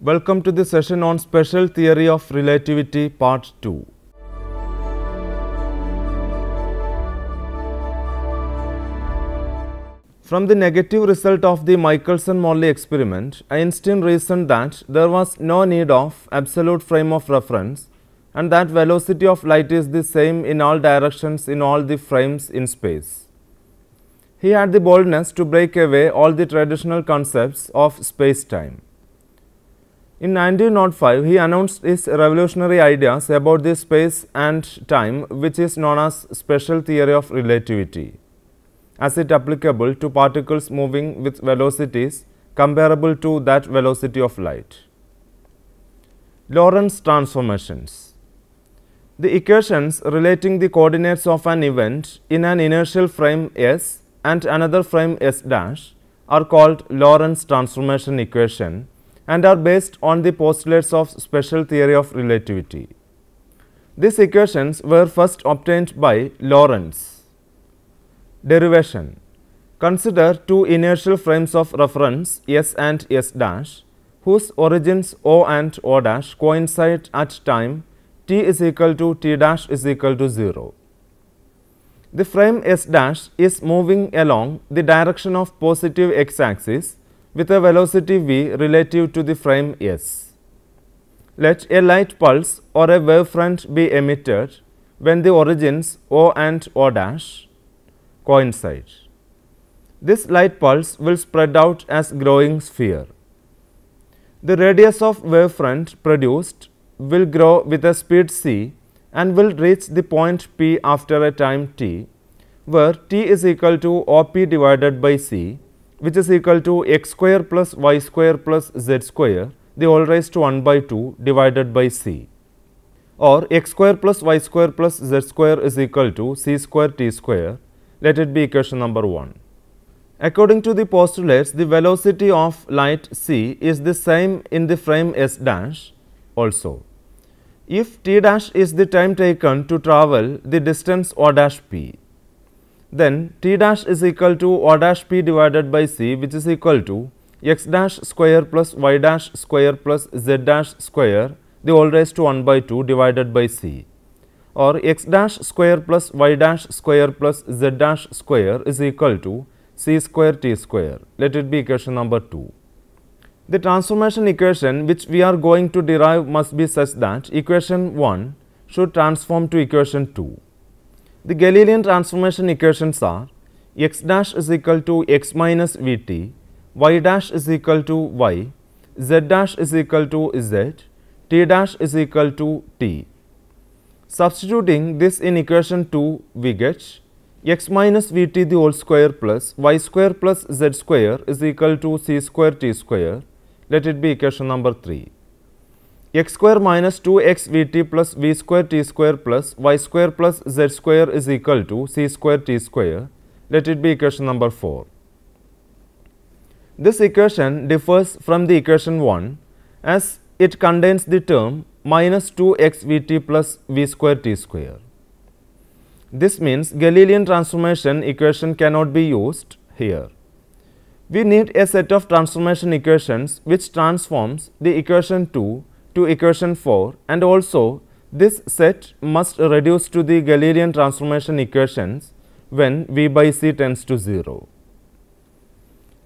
Welcome to the session on Special Theory of Relativity Part 2. From the negative result of the Michelson-Morley experiment, Einstein reasoned that there was no need of absolute frame of reference and that velocity of light is the same in all directions in all the frames in space. He had the boldness to break away all the traditional concepts of space-time. In 1905, he announced his revolutionary ideas about the space and time, which is known as special theory of relativity, as it applicable to particles moving with velocities comparable to that velocity of light. Lorentz transformations. The equations relating the coordinates of an event in an inertial frame S and another frame S dash are called Lorentz transformation equation and are based on the postulates of special theory of relativity. These equations were first obtained by Lorentz. Derivation. Consider two inertial frames of reference S and S dash whose origins O and O dash coincide at time t is equal to t dash is equal to 0. The frame S dash is moving along the direction of positive x-axis with a velocity v relative to the frame S. Let a light pulse or a wavefront be emitted when the origins O and O dash coincide. This light pulse will spread out as growing sphere. The radius of wavefront produced will grow with a speed c and will reach the point P after a time t, where t is equal to OP divided by c, which is equal to x square plus y square plus z square, the whole raised to 1 by 2 divided by c, or x square plus y square plus z square is equal to c square t square. Let it be equation number 1. According to the postulates, the velocity of light c is the same in the frame S dash also. If t dash is the time taken to travel the distance O dash p, then t dash is equal to O dash p divided by c, which is equal to x dash square plus y dash square plus z dash square, the whole raised to 1 by 2 divided by c, or x dash square plus y dash square plus z dash square is equal to c square t square. Let it be equation number 2. The transformation equation which we are going to derive must be such that equation 1 should transform to equation 2. The Galilean transformation equations are x dash is equal to x minus vt, y dash is equal to y, z dash is equal to z, t dash is equal to t. Substituting this in equation 2, we get x minus vt the whole square plus y square plus z square is equal to c square t square. Let it be equation number 3. X square minus 2x vt plus v square t square plus y square plus z square is equal to c square t square. Let it be equation number 4. This equation differs from the equation 1 as it contains the term minus 2x vt plus v square t square. This means Galilean transformation equation cannot be used here. We need a set of transformation equations which transforms the equation 2 to equation 4, and also this set must reduce to the Galilean transformation equations when v by c tends to 0.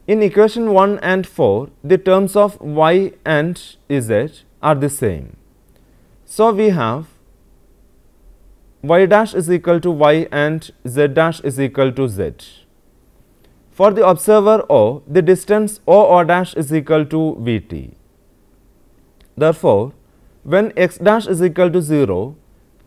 In equation 1 and 4, the terms of y and z are the same. So, we have y dash is equal to y and z dash is equal to z. For the observer O, the distance O dash is equal to Vt. Therefore, when x dash is equal to 0,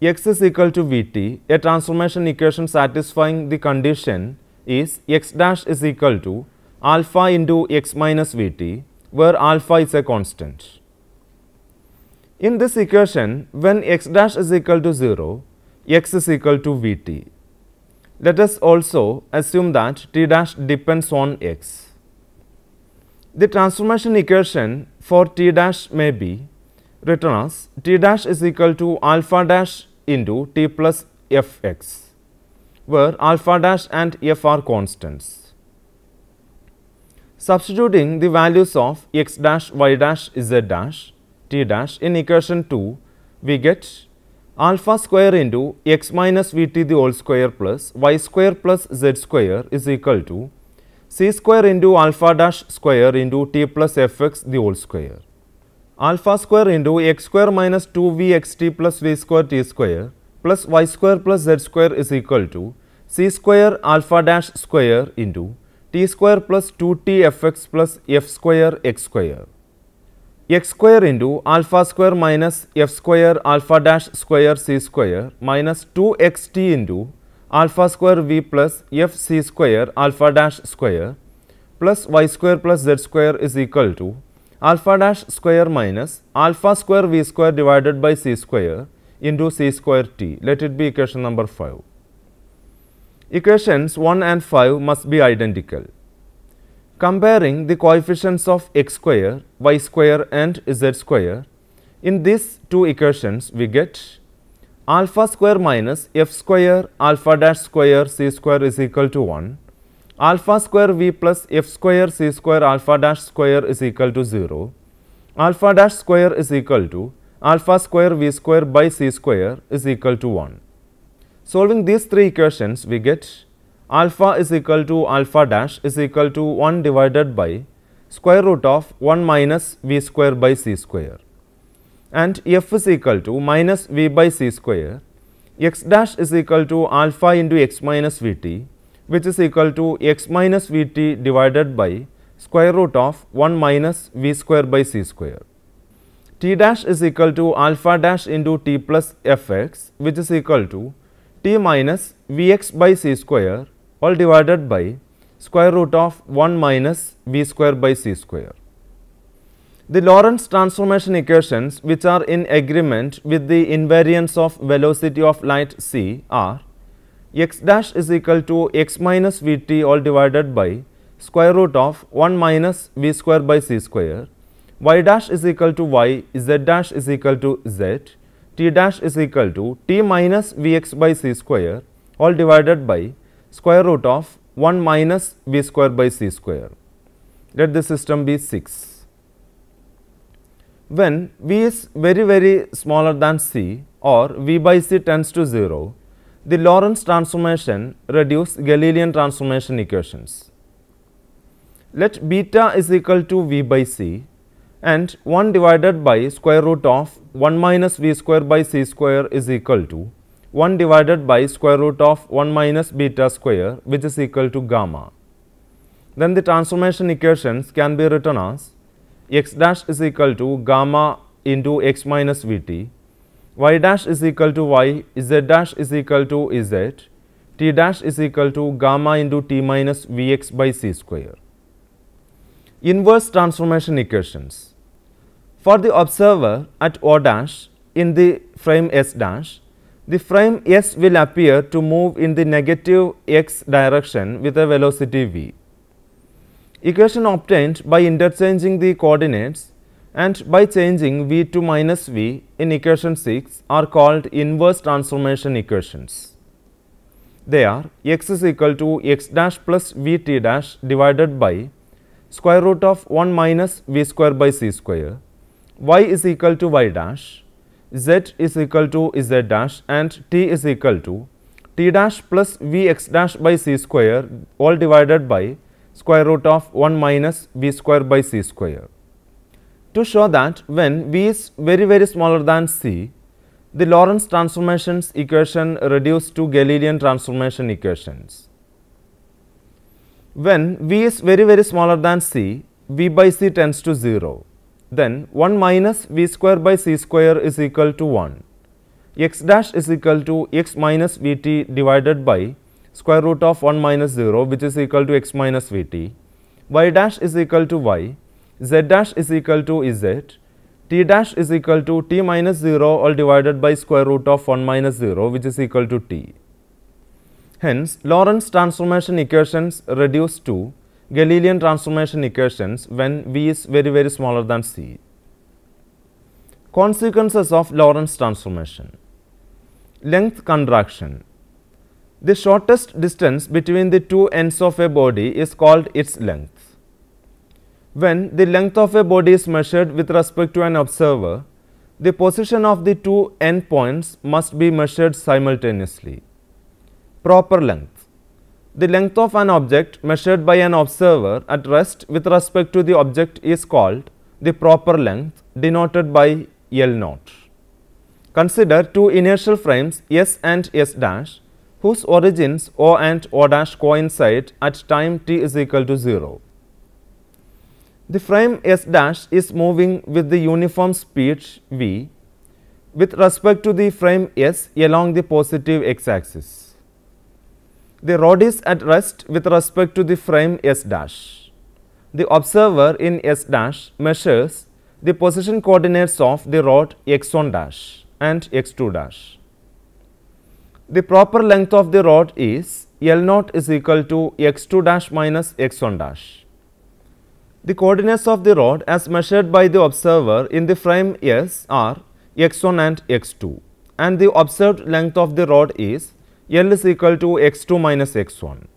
x is equal to Vt, a transformation equation satisfying the condition is x dash is equal to alpha into x minus Vt, where alpha is a constant. In this equation, when x dash is equal to 0, x is equal to Vt. Let us also assume that t dash depends on x. The transformation equation for t dash may be written as t dash is equal to alpha dash into t plus fx, where alpha dash and f are constants. Substituting the values of x dash, y dash, z dash, t dash in equation 2, we get alpha square into x minus vt the whole square plus y square plus z square is equal to c square into alpha dash square into t plus fx the whole square. Alpha square into x square minus 2vxt plus v square t square plus y square plus z square is equal to c square alpha dash square into t square plus 2t fx plus f square x square. X square into alpha square minus f square alpha dash square c square minus 2xt into alpha square v plus f c square alpha dash square plus y square plus z square is equal to alpha dash square minus alpha square v square divided by c square into c square t. Let it be equation number 5. Equations 1 and 5 must be identical. Comparing the coefficients of x square, y square and z square, in these two equations we get alpha square minus f square alpha dash square c square is equal to 1, alpha square v plus f square c square alpha dash square is equal to 0, alpha dash square is equal to alpha square v square by c square is equal to 1. Solving these three equations, we get alpha is equal to alpha dash is equal to 1 divided by square root of 1 minus v square by c square, and f is equal to minus v by c square. X dash is equal to alpha into x minus vt, which is equal to x minus vt divided by square root of 1 minus v square by c square. T dash is equal to alpha dash into t plus fx, which is equal to t minus vx by c square all divided by square root of 1 minus v square by c square. The Lorentz transformation equations which are in agreement with the invariance of velocity of light c are x dash is equal to x minus vt all divided by square root of 1 minus v square by c square, y dash is equal to y, z dash is equal to z, t dash is equal to t minus vx by c square all divided by square root of 1 minus v square by c square. Let the system be 6. When v is very smaller than c or v by c tends to 0, the Lorentz transformation reduces Galilean transformation equations. Let beta is equal to v by c and 1 divided by square root of 1 minus v square by c square is equal to 1 divided by square root of 1 minus beta square, which is equal to gamma. Then the transformation equations can be written as x dash is equal to gamma into x minus vt, y dash is equal to y, z dash is equal to z, t dash is equal to gamma into t minus vx by c square. Inverse transformation equations. For the observer at O dash in the frame S dash, the frame S will appear to move in the negative x direction with a velocity v. Equation obtained by interchanging the coordinates and by changing v to minus v in equation 6 are called inverse transformation equations. They are x is equal to x dash plus vt dash divided by square root of 1 minus v square by c square, y is equal to y dash, z is equal to z dash and t is equal to t dash plus vx dash by c square all divided by square root of 1 minus v square by c square. To show that when v is very smaller than c, the Lorentz transformations equation reduced to Galilean transformation equations. When v is very smaller than c, v by c tends to 0. Then 1 minus v square by c square is equal to 1. X dash is equal to x minus vt divided by square root of 1 minus 0, which is equal to x minus vt. Y dash is equal to y, z dash is equal to z, t dash is equal to t minus 0 all divided by square root of 1 minus 0, which is equal to t. Hence, Lorentz transformation equations reduce to Galilean transformation equations when v is very smaller than c. Consequences of Lorentz transformation. Length contraction. The shortest distance between the two ends of a body is called its length. When the length of a body is measured with respect to an observer, the position of the two endpoints must be measured simultaneously. Proper length. The length of an object measured by an observer at rest with respect to the object is called the proper length, denoted by L0. Consider two inertial frames S and S dash whose origins O and O dash coincide at time t is equal to 0. The frame S dash is moving with the uniform speed v with respect to the frame S along the positive x-axis. The rod is at rest with respect to the frame S dash. The observer in S dash measures the position coordinates of the rod x1 dash and x2 dash. The proper length of the rod is L0 is equal to x2 dash minus x1 dash. The coordinates of the rod as measured by the observer in the frame S are x1 and x2, and the observed length of the rod is L is equal to x2 minus x1.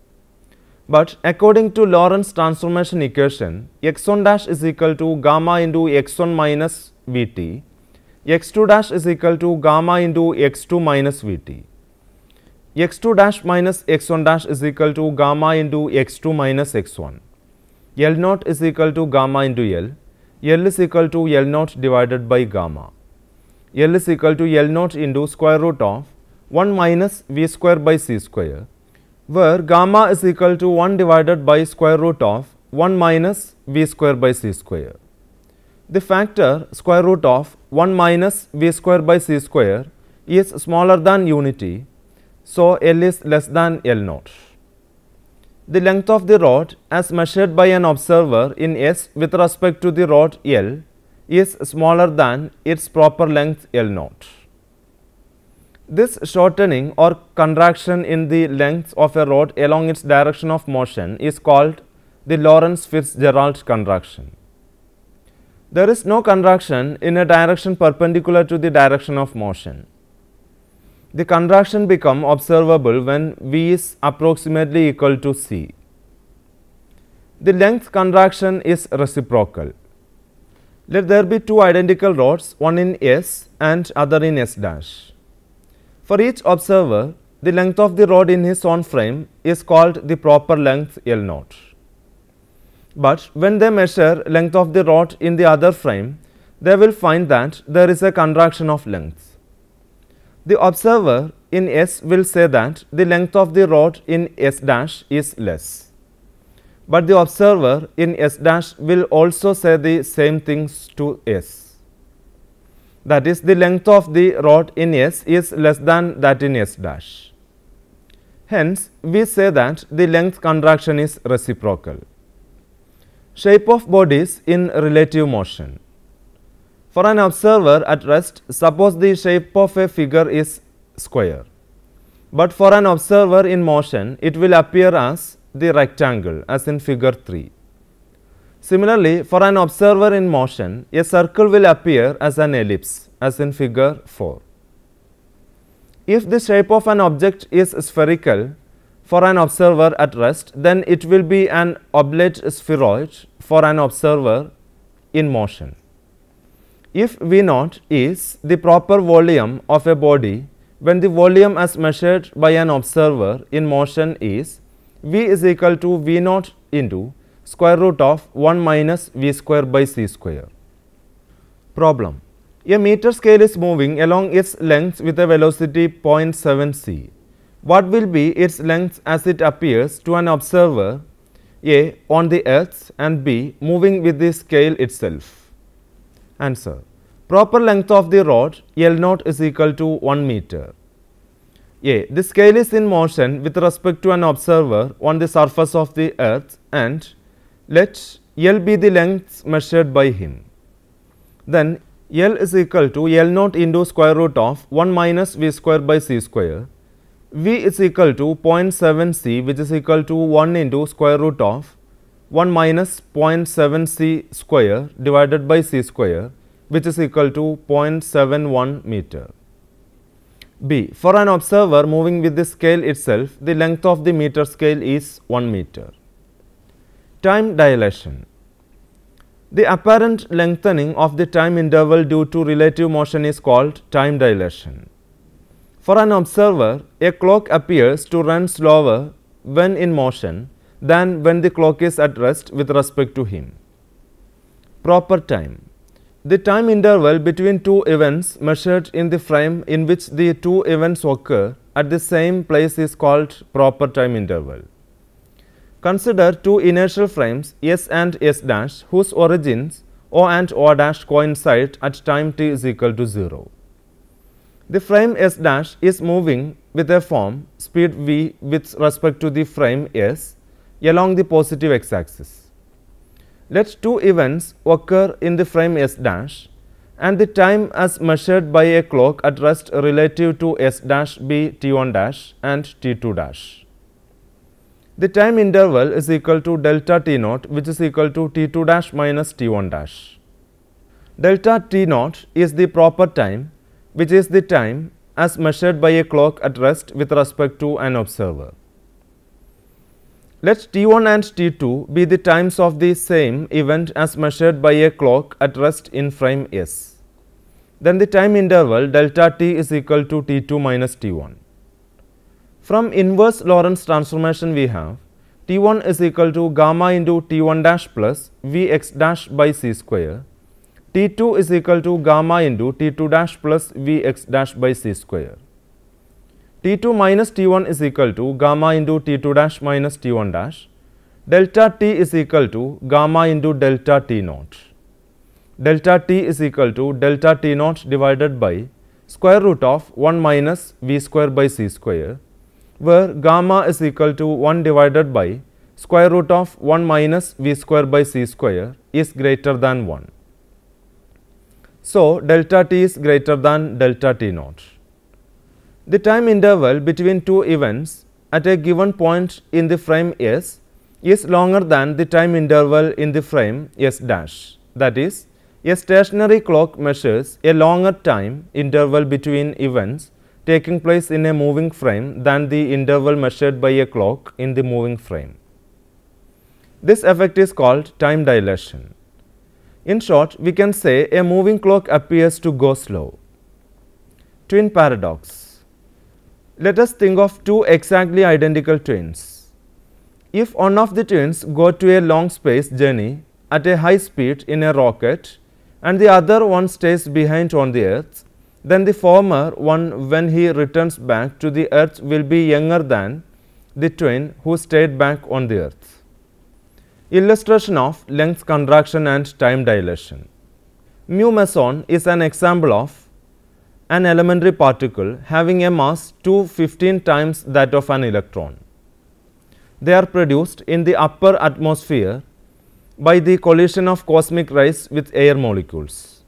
But according to Lorentz transformation equation, x1 dash is equal to gamma into x1 minus Vt, x2 dash is equal to gamma into x2 minus Vt. x2 dash minus x1 dash is equal to gamma into x2 minus x1. L0 is equal to gamma into L. L is equal to L0 divided by gamma. L is equal to L0 into square root of 1 minus V square by C square, where gamma is equal to 1 divided by square root of 1 minus V square by C square. The factor square root of 1 minus V square by C square is smaller than unity, so L is less than L0. The length of the rod as measured by an observer in S with respect to the rod L is smaller than its proper length L0. This shortening or contraction in the length of a rod along its direction of motion is called the Lorentz-Fitzgerald contraction. There is no contraction in a direction perpendicular to the direction of motion. The contraction becomes observable when V is approximately equal to C. The length contraction is reciprocal. Let there be two identical rods, one in S and other in S dash. For each observer, the length of the rod in his own frame is called the proper length L0. But when they measure length of the rod in the other frame, they will find that there is a contraction of length. The observer in S will say that the length of the rod in S dash is less. But the observer in S dash will also say the same things to S. That is, the length of the rod in S is less than that in S dash. Hence, we say that the length contraction is reciprocal. Shape of bodies in relative motion. For an observer at rest, suppose the shape of a figure is square, but for an observer in motion, it will appear as the rectangle, as in figure 3. Similarly, for an observer in motion, a circle will appear as an ellipse, as in figure 4. If the shape of an object is spherical for an observer at rest, then it will be an oblate spheroid for an observer in motion. If V0 is the proper volume of a body, when the volume as measured by an observer in motion is V is equal to V0 into square root of 1 minus V square by C square. Problem. A meter scale is moving along its length with a velocity 0.7 c. What will be its length as it appears to an observer A on the earth and B moving with the scale itself? Answer. Proper length of the rod L0 is equal to 1 meter. A. The scale is in motion with respect to an observer on the surface of the earth, and let L be the length measured by him. Then L is equal to L0 into square root of 1 minus V square by C square. V is equal to 0.7 c, which is equal to 1 into square root of 1 minus 0.7 c square divided by C square, which is equal to 0.71 meter. B. For an observer moving with the scale itself, the length of the meter scale is 1 meter. Time dilation. The apparent lengthening of the time interval due to relative motion is called time dilation. For an observer, a clock appears to run slower when in motion than when the clock is at rest with respect to him. Proper time. The time interval between two events measured in the frame in which the two events occur at the same place is called proper time interval. Consider two inertial frames S and S dash whose origins O and O dash coincide at time t is equal to 0. The frame S dash is moving with a form speed v with respect to the frame S along the positive x-axis. Let two events occur in the frame S dash and the time as measured by a clock at rest relative to S dash be t1 dash and t2 dash. The time interval is equal to delta t naught, which is equal to t2 dash minus t1 dash. Delta t naught is the proper time, which is the time as measured by a clock at rest with respect to an observer. Let t1 and t2 be the times of the same event as measured by a clock at rest in frame S. Then the time interval delta t is equal to t2 minus t1. From inverse Lorentz transformation we have t1 is equal to gamma into t1 dash plus vx dash by c square, t2 is equal to gamma into t2 dash plus vx dash by c square. T2 minus T1 is equal to gamma into T2 dash minus T1 dash. Delta T is equal to gamma into delta T naught. Delta T is equal to delta T naught divided by square root of 1 minus V square by C square, where gamma is equal to 1 divided by square root of 1 minus V square by C square is greater than 1. So, delta T is greater than delta T naught. The time interval between two events at a given point in the frame S is longer than the time interval in the frame S dash. That is, a stationary clock measures a longer time interval between events taking place in a moving frame than the interval measured by a clock in the moving frame. This effect is called time dilation. In short, we can say a moving clock appears to go slow. Twin paradox. Let us think of two exactly identical twins. If one of the twins go to a long space journey at a high speed in a rocket and the other one stays behind on the earth, then the former one, when he returns back to the earth, will be younger than the twin who stayed back on the earth. Illustration of length contraction and time dilation. Mu meson is an example of an elementary particle having a mass 215 times that of an electron. They are produced in the upper atmosphere by the collision of cosmic rays with air molecules.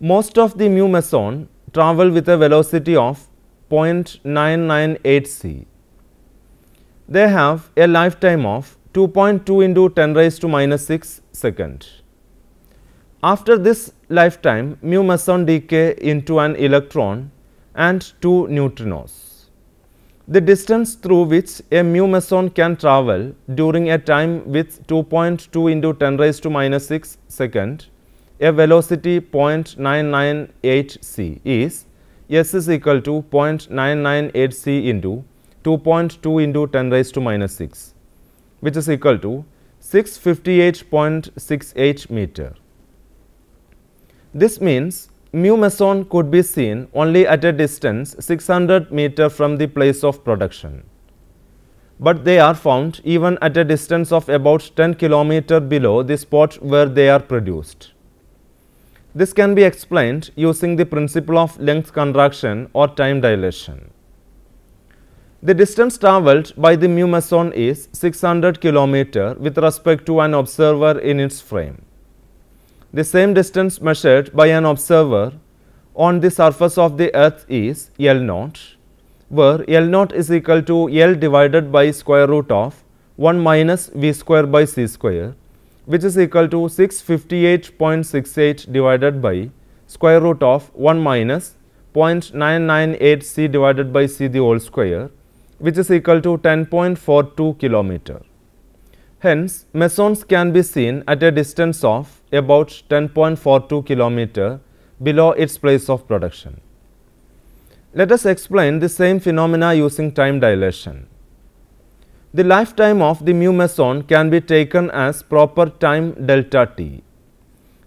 Most of the mu meson travel with a velocity of 0.998 c. They have a lifetime of 2.2 into 10 raised to minus 6 seconds. After this lifetime, mu meson decay into an electron and two neutrinos. The distance through which a mu meson can travel during a time with 2.2 into 10 raised to minus 6 second, a velocity 0.998 c is S is equal to 0.998 c into 2.2 into 10 raised to minus 6, which is equal to 658.68 meter. This means mu meson could be seen only at a distance 600 meter from the place of production, but they are found even at a distance of about 10 km below the spot where they are produced. This can be explained using the principle of length contraction or time dilation. The distance travelled by the mu meson is 600 km with respect to an observer in its frame. The same distance measured by an observer on the surface of the earth is L naught, where L naught is equal to L divided by square root of 1 minus V square by C square, which is equal to 658.68 divided by square root of 1 minus 0.998 c divided by c the whole square, which is equal to 10.42 kilometer. Hence, mesons can be seen at a distance of about 10.42 km below its place of production. Let us explain the same phenomena using time dilation. The lifetime of the mu meson can be taken as proper time delta t.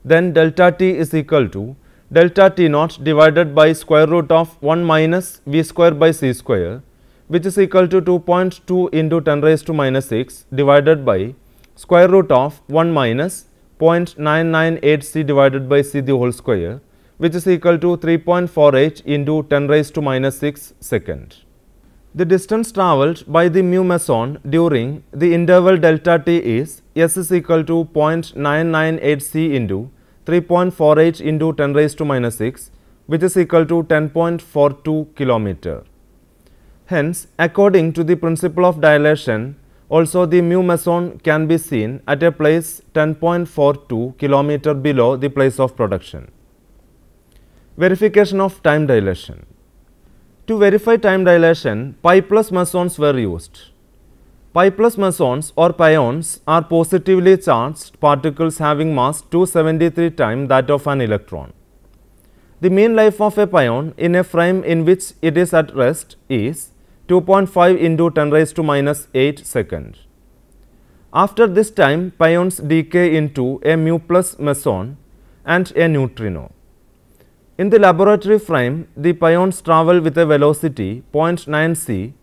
Then delta t is equal to delta t naught divided by square root of 1 minus v square by c square, which is equal to 2.2 into 10 raised to minus 6 divided by square root of 1 minus 0.998 c divided by c the whole square, which is equal to 3.48 into 10 raised to minus 6 second. The distance travelled by the mu meson during the interval delta t is s is equal to 0.998 c into 3.48 into 10 raised to minus 6, which is equal to 10.42 km. Hence, according to the principle of dilation, also the mu meson can be seen at a place 10.42 km below the place of production. Verification of time dilation. To verify time dilation, pi plus mesons were used. Pi plus mesons or pions are positively charged particles having mass 273 times that of an electron. The mean life of a pion in a frame in which it is at rest is 2.5 into 10 raised to minus 8 seconds. After this time, pions decay into a mu plus meson and a neutrino. In the laboratory frame, the pions travel with a velocity 0.9 c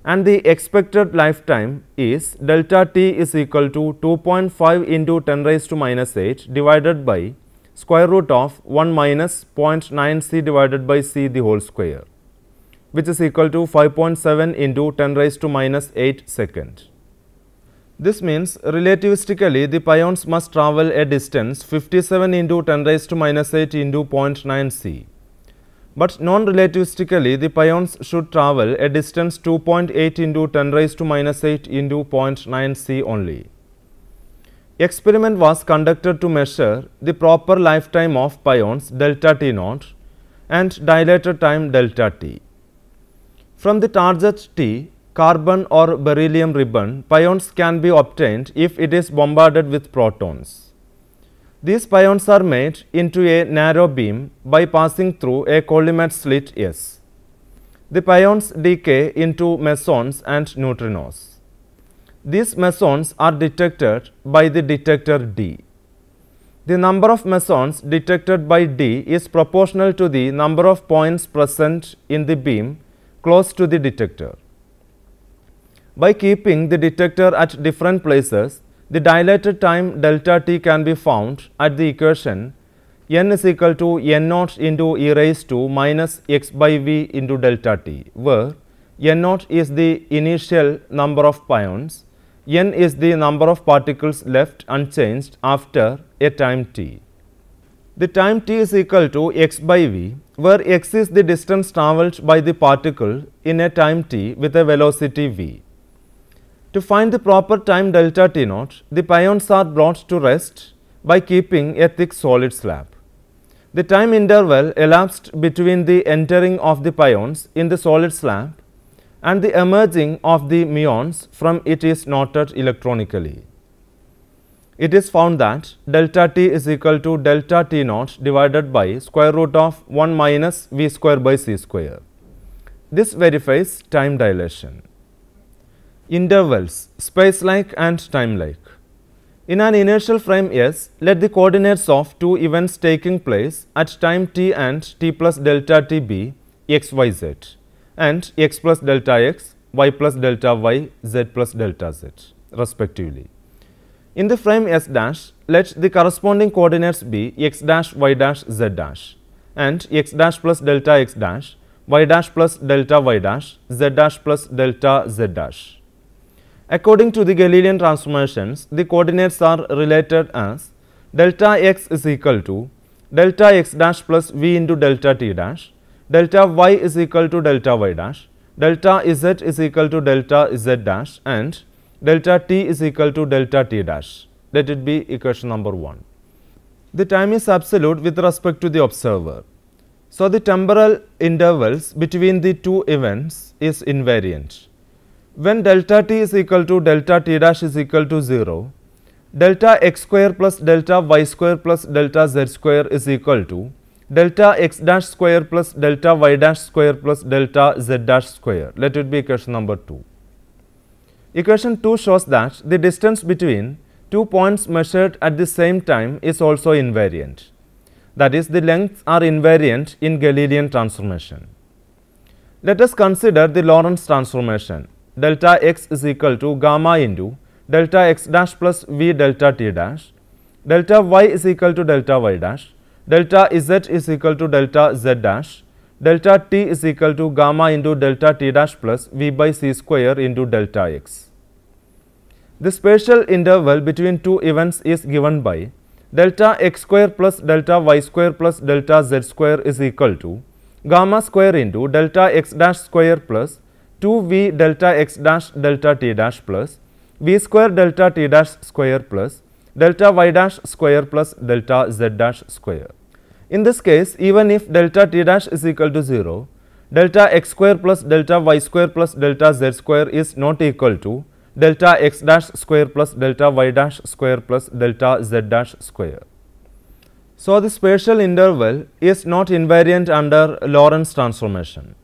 and the expected lifetime is delta t is equal to 2.5 into 10 raised to minus 8 divided by square root of 1 minus 0.9 c divided by c the whole square, which is equal to 5.7 into 10 raised to minus 8 second. This means relativistically the pions must travel a distance 57 into 10 raised to minus 8 into 0.9 c. But non-relativistically the pions should travel a distance 2.8 into 10 raised to minus 8 into 0.9 c only. Experiment was conducted to measure the proper lifetime of pions delta t naught and dilated time delta t. From the target T, carbon or beryllium ribbon, pions can be obtained if it is bombarded with protons. These pions are made into a narrow beam by passing through a collimate slit S. The pions decay into mesons and neutrinos. These mesons are detected by the detector D. The number of mesons detected by D is proportional to the number of points present in the beam close to the detector. By keeping the detector at different places, the dilated time delta t can be found at the equation n is equal to n naught into e raised to minus x by v into delta t, where n naught is the initial number of pions, n is the number of particles left unchanged after a time t. The time t is equal to x by v, where x is the distance travelled by the particle in a time t with a velocity v. To find the proper time delta t naught, the pions are brought to rest by keeping a thick solid slab. The time interval elapsed between the entering of the pions in the solid slab and the emerging of the muons from it is noted electronically. It is found that delta t is equal to delta t naught divided by square root of 1 minus v square by c square. This verifies time dilation. Intervals, space-like and time-like. In an inertial frame S, let the coordinates of two events taking place at time t and t plus delta t be x, y, z and x plus delta x, y plus delta y, z plus delta z respectively. In the frame S dash, let the corresponding coordinates be x dash, y dash, z dash and x dash plus delta x dash, y dash plus delta y dash, z dash plus delta z dash. According to the Galilean transformations, the coordinates are related as delta x is equal to delta x dash plus v into delta t dash, delta y is equal to delta y dash, delta z is equal to delta z dash and delta t is equal to delta t dash. Let it be equation number 1. The time is absolute with respect to the observer. So, the temporal intervals between the two events is invariant. When delta t is equal to delta t dash is equal to 0, delta x square plus delta y square plus delta z square is equal to delta x dash square plus delta y dash square plus delta z dash square. Let it be equation number 2. Equation 2 shows that the distance between two points measured at the same time is also invariant. That is, the lengths are invariant in Galilean transformation. Let us consider the Lorentz transformation. Delta x is equal to gamma into delta x dash plus v delta t dash, delta y is equal to delta y dash, delta z is equal to delta z dash, delta t is equal to gamma into delta t dash plus v by c square into delta x. The spatial interval between two events is given by delta x square plus delta y square plus delta z square is equal to gamma square into delta x dash square plus 2v delta x dash delta t dash plus v square delta t dash square plus delta y dash square plus delta z dash square. In this case, even if delta t dash is equal to 0, delta x square plus delta y square plus delta z square is not equal to delta x dash square plus delta y dash square plus delta z dash square. So, the spatial interval is not invariant under Lorentz transformation.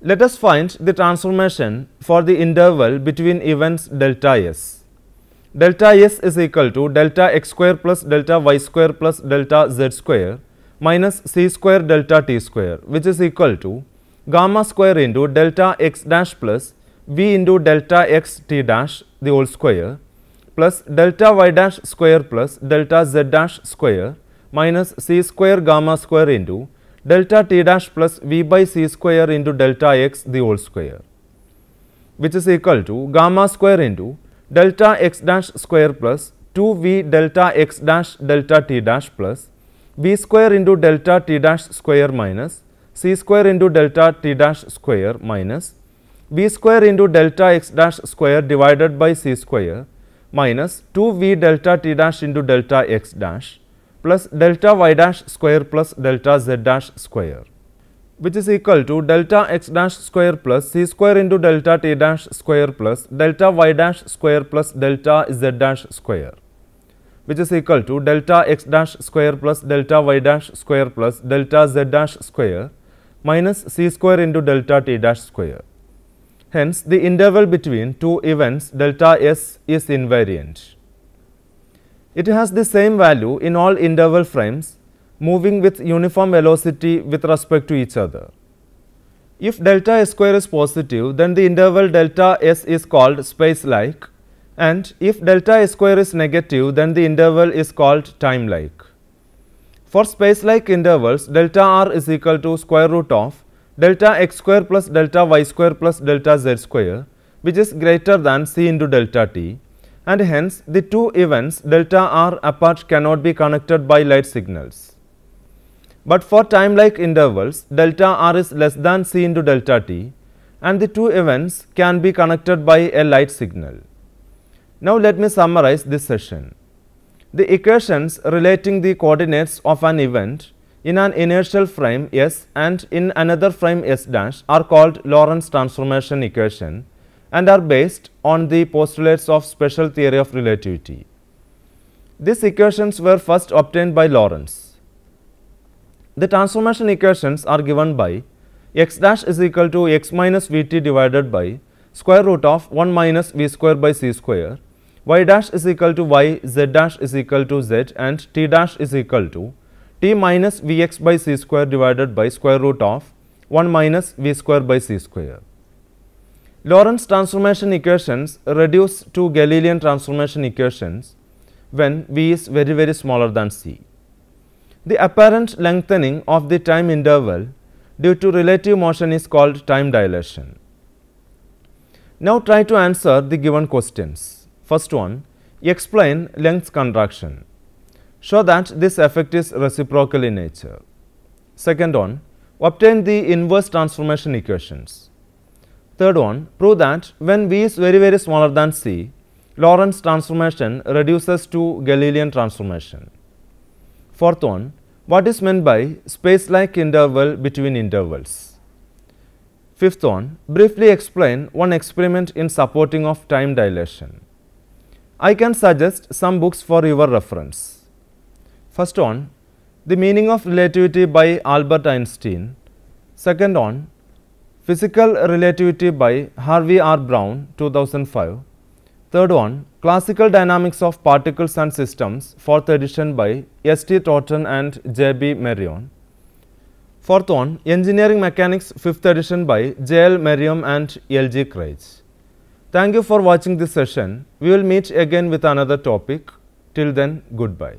Let us find the transformation for the interval between events delta s. Delta s is equal to delta x square plus delta y square plus delta z square minus c square delta t square, which is equal to gamma square into delta x dash plus v into delta x t dash the whole square plus delta y dash square plus delta z dash square minus c square gamma square into delta t dash plus v by c square into delta x the whole square, which is equal to gamma square into delta x dash square plus 2v delta x dash delta t dash plus v square into delta t dash square minus c square into delta t dash square minus v square into delta x dash square divided by c square minus 2v delta t dash into delta x dash plus delta y dash square plus delta z dash square, which is equal to delta x dash square plus c square into delta t dash square plus delta y dash square plus delta z dash square, which is equal to delta x dash square plus delta y dash square plus delta z dash square minus c square into delta t dash square. Hence, the interval between two events delta s is invariant. It has the same value in all interval frames moving with uniform velocity with respect to each other. If delta s square is positive, then the interval delta s is called space-like, and if delta s square is negative, then the interval is called time-like. For space-like intervals, delta r is equal to square root of delta x square plus delta y square plus delta z square, which is greater than c into delta t, and hence the two events delta r apart cannot be connected by light signals. But for time-like intervals, delta r is less than c into delta t, and the two events can be connected by a light signal. Now, let me summarize this session. The equations relating the coordinates of an event in an inertial frame S and in another frame S dash are called Lorentz transformation equation and are based on the postulates of special theory of relativity. These equations were first obtained by Lorentz. The transformation equations are given by x dash is equal to x minus vt divided by square root of 1 minus v square by c square, y dash is equal to y, z dash is equal to z, and t dash is equal to t minus vx by c square divided by square root of 1 minus v square by c square. Lorentz transformation equations reduce to Galilean transformation equations when v is very smaller than c. The apparent lengthening of the time interval due to relative motion is called time dilation. Now, try to answer the given questions. First one, explain length contraction. Show that this effect is reciprocal in nature. Second one, obtain the inverse transformation equations. Third one, prove that when v is very smaller than c, Lorentz transformation reduces to Galilean transformation. Fourth one, what is meant by space-like interval between intervals? Fifth one, briefly explain one experiment in supporting of time dilation. I can suggest some books for your reference. First one, The Meaning of Relativity by Albert Einstein. Second one, Physical Relativity by Harvey R. Brown, 2005. Third one, Classical Dynamics of Particles and Systems, 4th edition by S.T. Totten and J.B. Merriam. Fourth one, Engineering Mechanics, 5th edition by J.L. Merriam and L.G. Craig. Thank you for watching this session. We will meet again with another topic. Till then, goodbye.